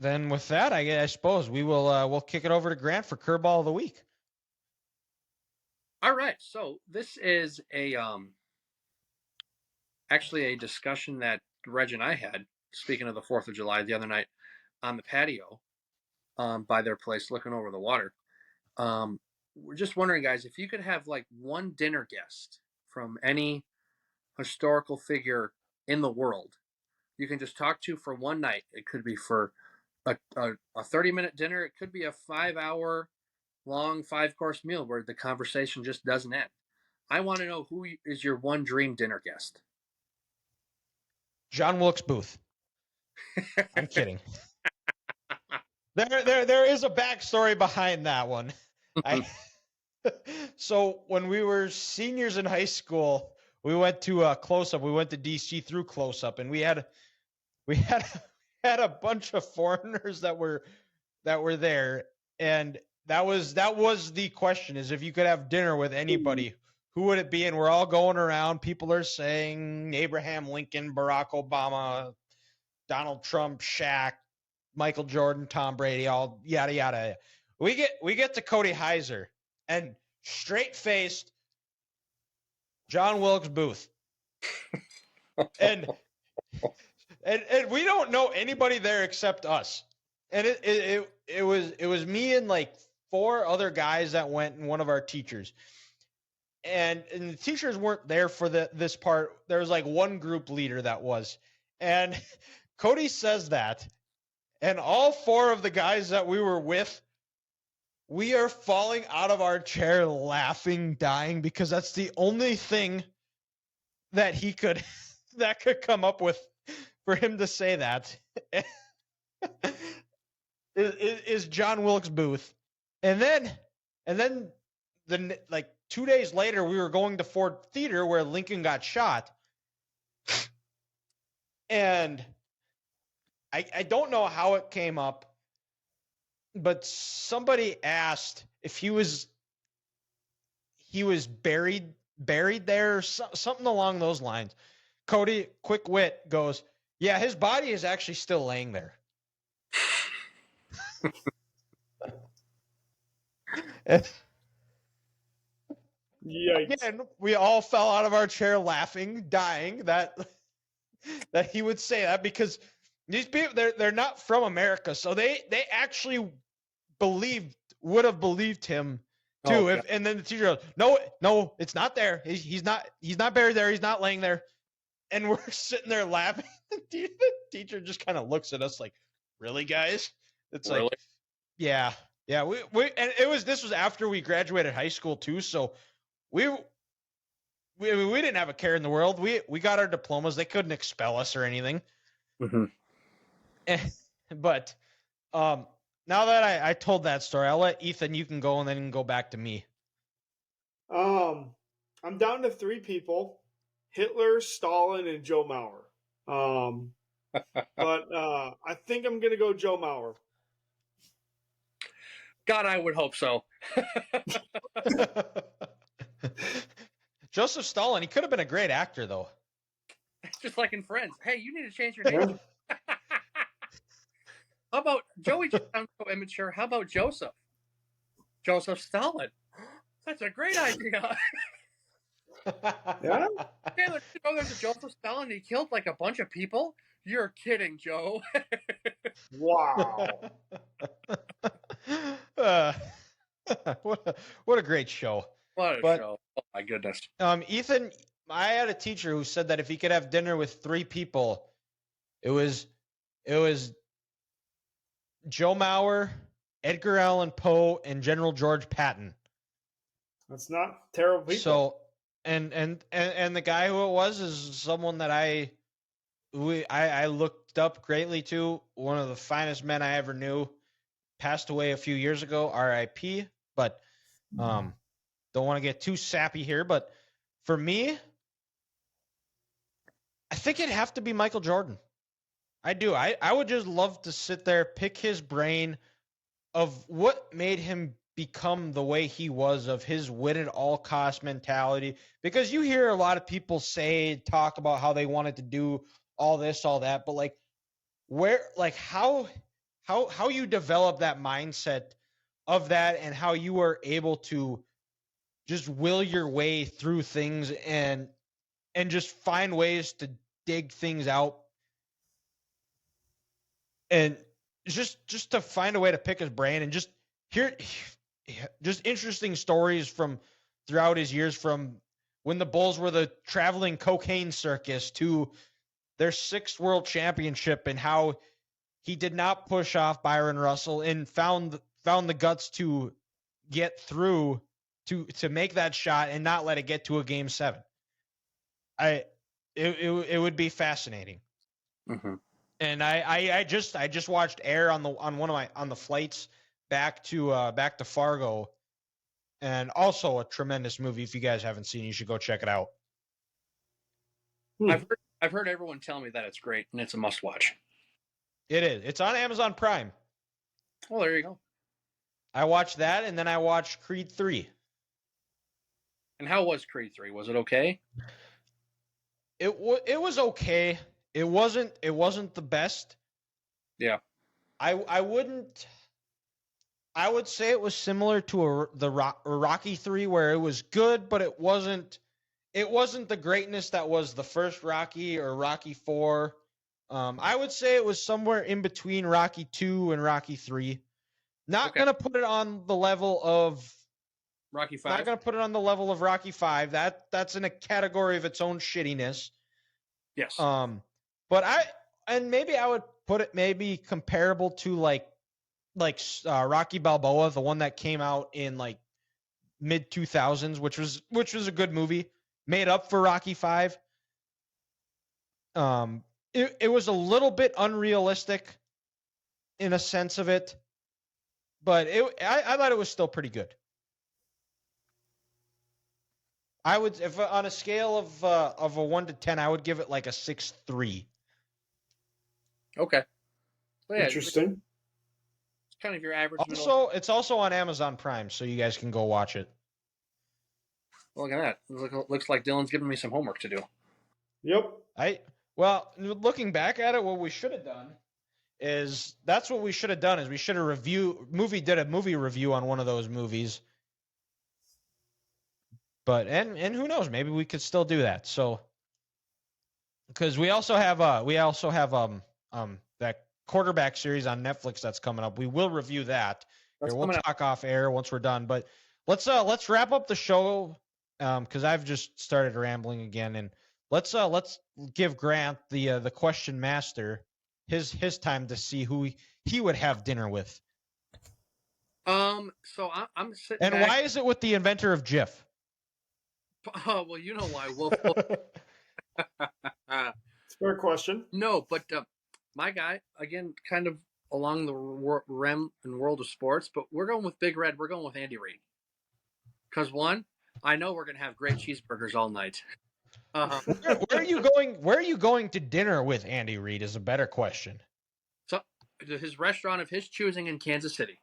then with that, I suppose we will we'll kick it over to Grant for Curveball of the Week. All right, so this is actually a discussion that Reg and I had. Speaking of the 4th of July, the other night on the patio by their place, looking over the water. We're just wondering, guys, if you could have like one dinner guest from any historical figure in the world, you can just talk to for one night. It could be for a 30-minute dinner. It could be a 5-hour long 5-course meal where the conversation just doesn't end. I want to know who is your one dream dinner guest. John Wilkes Booth. I'm kidding. There is a backstory behind that one. So when we were seniors in high school, we went to Close Up. We went to DC through Close Up, and we had a bunch of foreigners that were there, and that was the question: is if you could have dinner with anybody, who would it be? And we're all going around. People are saying Abraham Lincoln, Barack Obama, Donald Trump, Shaq, Michael Jordan, Tom Brady, all yada yada. We get to Cody Heiser, and straight-faced John Wilkes Booth, and we don't know anybody there except us. And it was me and like 4 other guys that went, and one of our teachers. And the teachers weren't there for this part. There was like one group leader that was. And Cody says that, and all 4 of the guys that we were with, we are falling out of our chair laughing, dying, because that's the only thing that he could come up with for him to say that is John Wilkes Booth. And then like 2 days later, we were going to Ford Theater where Lincoln got shot. And I don't know how it came up, but somebody asked if he was buried there, or something along those lines. Cody, quick wit, goes, yeah, his body is actually still laying there. Yikes. Again, we all fell out of our chair laughing, dying that he would say that, because these people, they're not from America, so they actually would have believed him too. Oh, And then the teacher goes, no, it's not there. He's not buried there. He's not laying there. And we're sitting there laughing. The teacher just kind of looks at us like, really, guys? It's really? like, yeah. We and this was after we graduated high school too, so we didn't have a care in the world. We got our diplomas. They couldn't expel us or anything. Mm-hmm. But now that I told that story, I'll let Ethan, you can go, and then you can go back to me. I'm down to 3 people: Hitler, Stalin, and Joe Mauer. But I think I'm gonna go Joe Mauer. God, I would hope so. Joseph Stalin, he could have been a great actor, though. Just like in Friends. Hey, you need to change your name. How about Joey? Just sounds so immature. How about Joseph? Joseph Stalin. That's a great idea. Yeah. Taylor, you know there's a Joseph Stalin. He killed like a bunch of people. You're kidding, Joe. Wow. What a great show. What a show. Oh my goodness. Ethan, I had a teacher who said that if he could have dinner with 3 people, it was Joe Mauer, Edgar Allan Poe, and General George Patton. That's not terrible people. So, and the guy who it was is someone that I looked up greatly to. One of the finest men I ever knew. Passed away a few years ago, R.I.P. But don't want to get too sappy here. But for me, I think it'd have to be Michael Jordan. I do. I would just love to sit there, pick his brain of what made him become the way he was, of his win at all cost mentality. Because you hear a lot of people talk about how they wanted to do all this, all that, but like, how how you develop that mindset of that, and how you were able to just will your way through things and just find ways to dig things out, and just to find a way to pick his brain and just hear just interesting stories from throughout his years, from when the Bulls were the traveling cocaine circus to their 6th world championship, and how he did not push off Byron Russell and found the guts to get through to make that shot and not let it get to a game 7. It would be fascinating. Mm-hmm. And I just watched Air on the flights back to Fargo, and also a tremendous movie. If you guys haven't seen it, you should go check it out. I've heard everyone tell me that it's great and it's a must watch. It is. It's on Amazon Prime. Well, there you go. I watched that, and then I watched Creed 3. And how was Creed 3? Was it okay? It was okay. It wasn't the best. Yeah. I would say it was similar to the Rocky 3, where it was good, but it wasn't the greatness that was the first Rocky or Rocky 4. I would say it was somewhere in between Rocky 2 and Rocky 3. Not going to put it on the level of Rocky 5. Not going to put it on the level of Rocky 5. That's in a category of its own shittiness. Yes. But maybe I would put it maybe comparable to like Rocky Balboa, the one that came out in like mid 2000s, which was a good movie, made up for Rocky 5. It was a little bit unrealistic in a sense of it, but I thought it was still pretty good. I would, if on a scale of a 1 to 10, I would give it like a 6.3. Okay. Well, yeah, interesting. It's kind of your average. It's also on Amazon Prime, so you guys can go watch it. Well, look at that. Looks like Dylan's giving me some homework to do. Yep. Looking back at it, what we should have done is we should have done did a movie review on one of those movies. But and who knows, maybe we could still do that. So because we also have that quarterback series on Netflix that's coming up. We will review that. We'll talk off air once we're done. But let's wrap up the show because I've just started rambling again, and let's give Grant the question master his time to see who he would have dinner with. So I'm sitting. And back. Why is it with the inventor of GIF? Oh, well, you know why. Well, it's a fair question. No, but my guy, again, kind of along the realm and world of sports, but we're going with Big Red. We're going with Andy Reid. Because one, I know we're going to have great cheeseburgers all night. Where are you going? Where are you going to dinner with Andy Reid is a better question. So, to his restaurant of his choosing in Kansas City.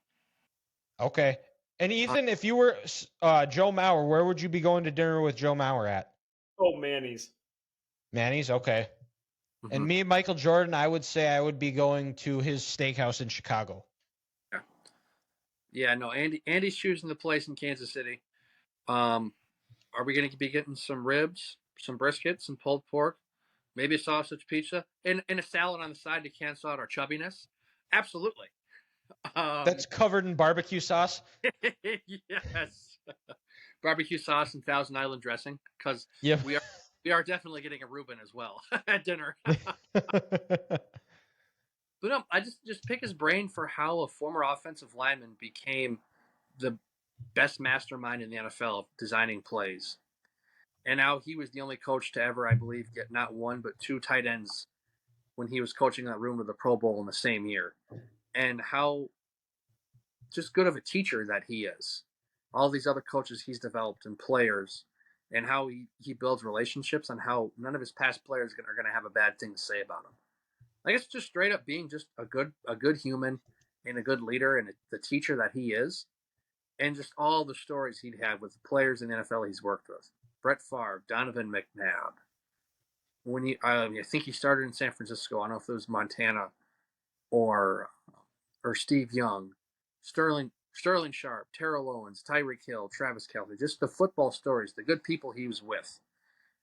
Okay. And Ethan, if you were Joe Mauer, where would you be going to dinner with Joe Mauer at? Oh, Manny's. Manny's, okay. Mm-hmm. And me and Michael Jordan, I would say I would be going to his steakhouse in Chicago. Yeah, no, Andy's choosing the place in Kansas City. Are we going to be getting some ribs, some brisket, some pulled pork, maybe a sausage pizza, and a salad on the side to cancel out our chubbiness? Absolutely. That's covered in barbecue sauce? Yes. Barbecue sauce and Thousand Island dressing, because we are definitely getting a Reuben as well at dinner. But no, I just pick his brain for how a former offensive lineman became the best mastermind in the NFL of designing plays. And now he was the only coach to ever, I believe, get not one but 2 tight ends when he was coaching that room to the Pro Bowl in the same year. And how just good of a teacher that he is. All these other coaches he's developed and players, and how he builds relationships, and how none of his past players are going to have a bad thing to say about him. I guess just straight up being just a good human and a good leader and the teacher that he is, and just all the stories he'd have with the players in the NFL he's worked with. Brett Favre, Donovan McNabb. I think he started in San Francisco. I don't know if it was Montana or or Steve Young, Sterling Sharp, Terrell Owens, Tyreek Hill, Travis Kelce, just the football stories, the good people he was with.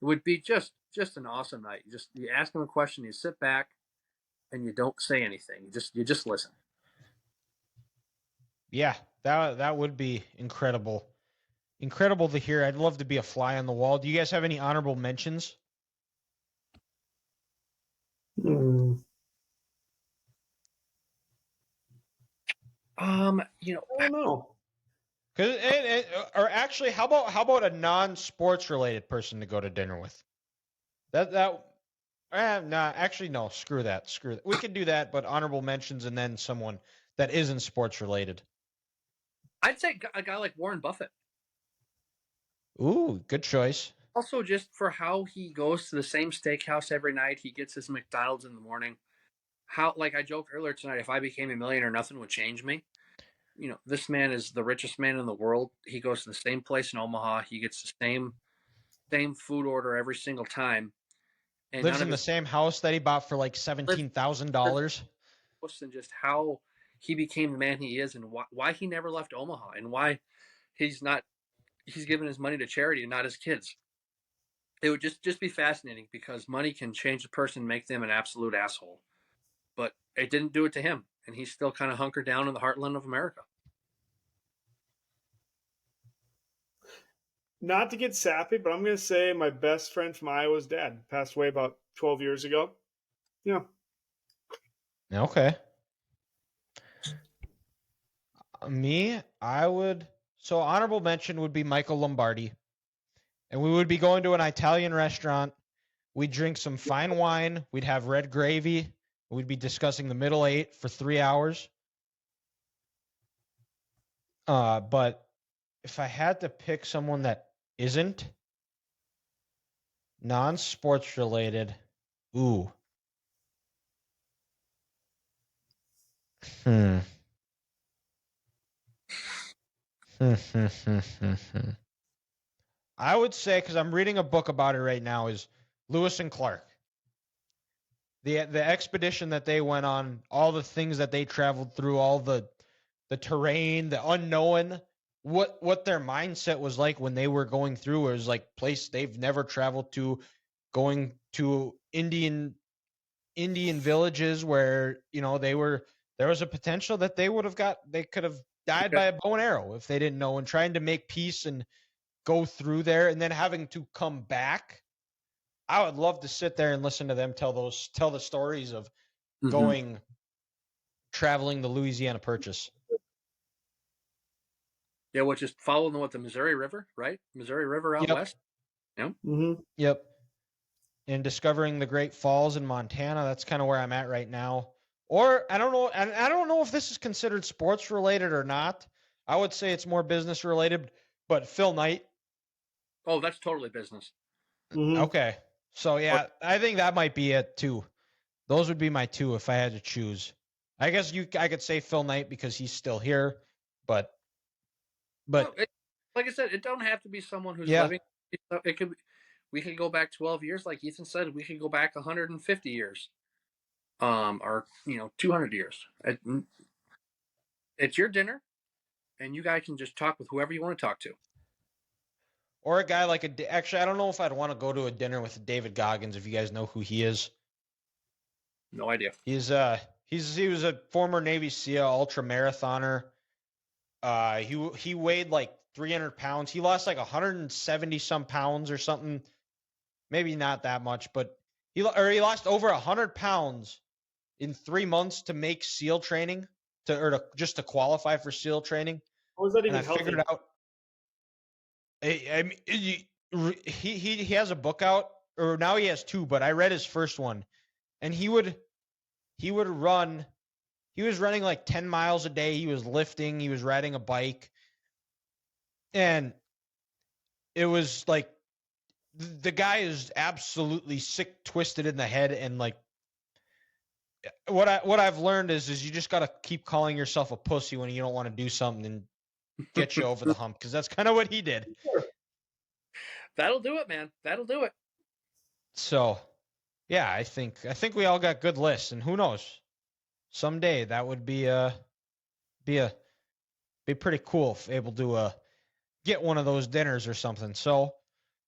It would be just an awesome night. You ask him a question, you sit back, and you don't say anything. You just listen. Yeah, that would be incredible. Incredible to hear. I'd love to be a fly on the wall. Do you guys have any honorable mentions? Hmm. You know, I don't know. Or actually, how about a non-sports related person to go to dinner with? Nah, actually no. Screw that. Screw that. We can do that, but honorable mentions and then someone that isn't sports related. I'd say a guy like Warren Buffett. Ooh, good choice. Also, just for how he goes to the same steakhouse every night, he gets his McDonald's in the morning. How, like I joked earlier tonight, if I became a millionaire, nothing would change me. You know, this man is the richest man in the world. He goes to the same place in Omaha. He gets the same food order every single time, and Lives none in of the his same house that he bought for like lives $17,000. and just how he became the man he is, and why he never left Omaha, and why he's given his money to charity and not his kids. It would just be fascinating because money can change a person, make them an absolute asshole. But it didn't do it to him, and he's still kind of hunkered down in the heartland of America. Not to get sappy, but I'm going to say my best friend from Iowa's dad passed away about 12 years ago. Yeah. Okay. Me, I would. So honorable mention would be Michael Lombardi, and we would be going to an Italian restaurant. We'd drink some fine wine. We'd have red gravy. We'd be discussing the middle eight for 3 hours. But if I had to pick someone that isn't non-sports related, ooh, hmm, I would say, because I'm reading a book about it right now, is Lewis and Clark. The expedition that they went on, all the things that they traveled through, all the terrain, the unknown, what their mindset was like when they were going through. It was like place they've never traveled to, going to Indian villages where there was a potential that they could have died by a bow and arrow if they didn't know, and trying to make peace and go through there and then having to come back. I would love to sit there and listen to them tell the stories of Mm-hmm. traveling the Louisiana Purchase. Yeah, which is following the Missouri River, right? Missouri River out west. Yeah. Mm-hmm. Yep. And discovering the Great Falls in Montana. That's kind of where I'm at right now. Or I don't know. I don't know if this is considered sports related or not. I would say it's more business related. But Phil Knight. Oh, that's totally business. Mm-hmm. Okay. So yeah, I think that might be it too. Those would be my two if I had to choose. I guess I could say Phil Knight because he's still here, but No, like I said, it don't have to be someone who's living. It could. We could go back 12 years, like Ethan said. We could go back 150 years, or 200 years. It's your dinner, and you guys can just talk with whoever you want to talk to. Or a guy like actually, I don't know if I'd want to go to a dinner with David Goggins, if you guys know who he is. No idea. He was a former Navy SEAL, ultra marathoner. He weighed like 300 pounds. He lost like 170 some pounds or something. Maybe not that much, but he lost over 100 pounds in 3 months to make SEAL training just to qualify for SEAL training. How is that even And I healthy? figured out. I mean, he has a book out, or now he has two, but I read his first one, and he would run. He was running like 10 miles a day. He was lifting. He was riding a bike, and it was like the guy is absolutely sick, twisted in the head, and like what I've learned is you just gotta keep calling yourself a pussy when you don't want to do something and get you over the hump, because that's kind of what he did. That'll do it, man. That'll do it. So, yeah, I think we all got good lists, and who knows, someday that would be be pretty cool if able to get one of those dinners or something. So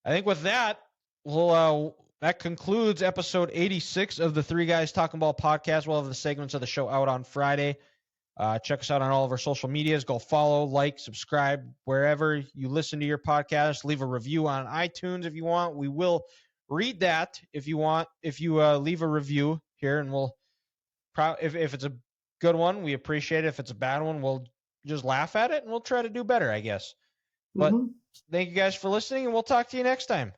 I think with that, that concludes episode 86 of the Three Guys Talking Ball podcast. We'll have the segments of the show out on Friday. Check us out on all of our social medias. Go follow, like, subscribe wherever you listen to your podcast. Leave a review on iTunes if you want. We will read that if you want. If you leave a review here, and we'll if it's a good one, we appreciate it. If it's a bad one, we'll just laugh at it and we'll try to do better, I guess. But thank you guys for listening, and we'll talk to you next time.